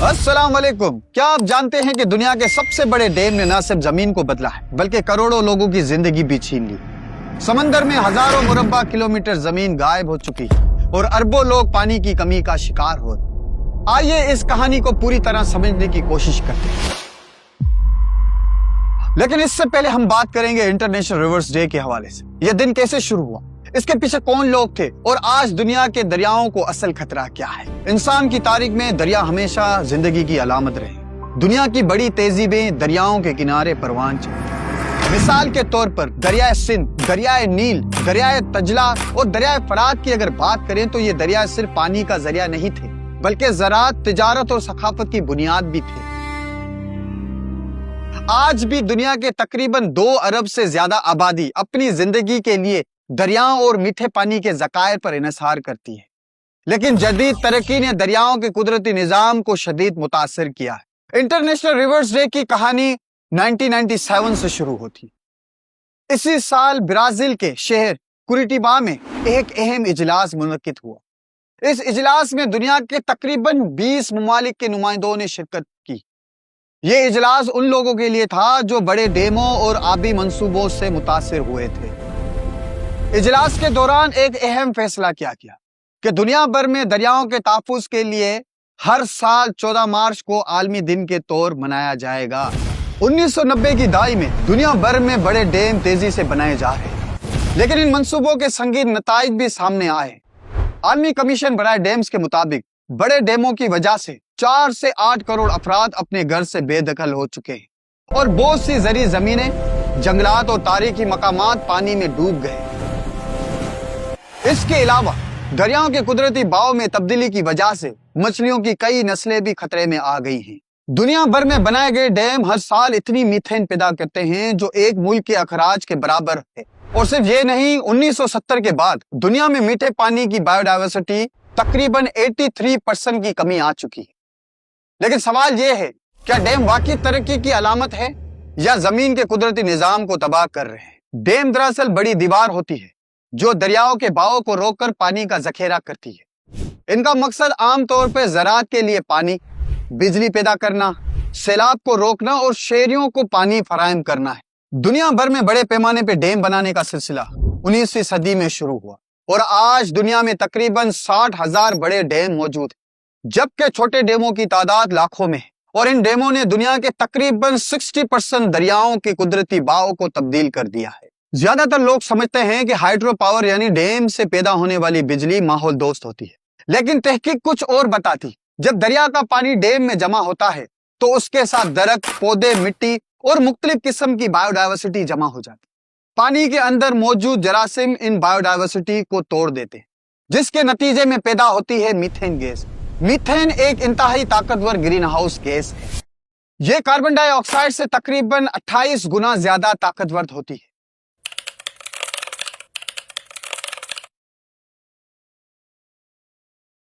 अस्सलाम वालेकुम। क्या आप जानते हैं कि दुनिया के सबसे बड़े डैम ने न सिर्फ जमीन को बदला है बल्कि करोड़ों लोगों की जिंदगी भी छीन ली। समंदर में हजारों मुरब्बा किलोमीटर जमीन गायब हो चुकी है और अरबों लोग पानी की कमी का शिकार हो रहे। आइए इस कहानी को पूरी तरह समझने की कोशिश करते हैं, लेकिन इससे पहले हम बात करेंगे इंटरनेशनल रिवर्स डे के हवाले से। यह दिन कैसे शुरू हुआ, इसके पीछे कौन लोग थे और आज दुनिया के दरियाओं को असल खतरा क्या है। इंसान की तारीख में दरिया हमेशा जिंदगी की अलामत रहे। दुनिया की बड़ी तेजीबें दरियाओं के किनारे परवान चली। मिसाल के तौर पर दरियाए सिंध, दरियाए नील, दरियाए तजला और दरियाए फरात की अगर बात करें तो ये दरिया सिर्फ पानी का जरिया नहीं थे बल्कि ज़राअत, तिजारत और सखाफत की बुनियाद भी थे। आज भी दुनिया के तकरीबन 2 अरब से ज्यादा आबादी अपनी जिंदगी के लिए दरियाओं और मीठे पानी के ज़खायर पर इन्हिसार करती है, लेकिन जदीद तरक्की ने दरियाओं के कुदरती निजाम को शदीद मुतासिर किया है। इंटरनेशनल रिवर्स डे की कहानी 1997 से शुरू होती। इसी साल ब्राजील के शहर कुरिटिबा में एक अहम इजलास मुनक्किद हुआ। इस इजलास में दुनिया के तकरीबन 20 ममालिक के नुमाइंदों ने शिरकत की। ये इजलास उन लोगों के लिए था जो बड़े डेमों और आबी मंसूबों से मुतासिर हुए थे। इजलास के दौरान एक अहम फैसला किया गया कि दुनिया भर में दरियाओं के तहफ्फुज़ के लिए हर साल 14 मार्च को आलमी दिन के तौर मनाया जाएगा। 1990 की दहाई में दुनिया भर में बड़े डैम तेजी से बनाए जा रहे हैं, लेकिन इन मंसूबों के संगीन नताइज भी सामने आए। आलमी कमीशन बनाए डैम्स के मुताबिक बड़े डैमों की वजह से 4 से 8 करोड़ अफराद अपने घर से बेदखल हो चुके हैं और बहुत सी ज़री ज़मीनें, जंगलात और तारीखी मकामात पानी में डूब गए। इसके अलावा दरियाओं के कुदरती बहाव में तब्दीली की वजह से मछलियों की कई नस्लें भी खतरे में आ गई हैं। दुनिया भर में बनाए गए डैम हर साल इतनी मीथेन पैदा करते हैं जो एक मुल्क के अखराज के बराबर है। और सिर्फ ये नहीं, 1970 के बाद दुनिया में मीठे पानी की बायोडायवर्सिटी तकरीबन 83% की कमी आ चुकी है। लेकिन सवाल ये है, क्या डैम वाकई तरक्की की अलामत है या जमीन के कुदरती निजाम को तबाह कर रहे हैं? डैम दरअसल बड़ी दीवार होती है जो दरियाओं के बहाव को रोककर पानी का जखेरा करती है। इनका मकसद आमतौर पर ज़राअत के लिए पानी, बिजली पैदा करना, सैलाब को रोकना और शहरियों को पानी फराहम करना है। दुनिया भर में बड़े पैमाने पर डैम बनाने का सिलसिला 19वीं सदी में शुरू हुआ और आज दुनिया में तकरीबन 60,000 बड़े डैम मौजूद हैं, जबकि छोटे डैमों की तादाद लाखों में है। और इन डैमों ने दुनिया के तकरीबन 60% दरियाओं के कुदरती बहाव को तब्दील कर दिया है। ज्यादातर लोग समझते हैं कि हाइड्रो पावर यानी डैम से पैदा होने वाली बिजली माहौल दोस्त होती है, लेकिन तहकीक कुछ और बताती। जब दरिया का पानी डैम में जमा होता है तो उसके साथ दरख्त, पौधे, मिट्टी और मुख्तलिफ किस्म की बायोडायवर्सिटी जमा हो जाती। पानी के अंदर मौजूद जरासीम इन बायोडायवर्सिटी को तोड़ देते हैं, जिसके नतीजे में पैदा होती है मीथेन गैस। मीथेन एक इंतहाई ताकतवर ग्रीन हाउस गैस है। यह कार्बन डाइऑक्साइड से तकरीबन 28 गुना ज्यादा ताकतवर होती है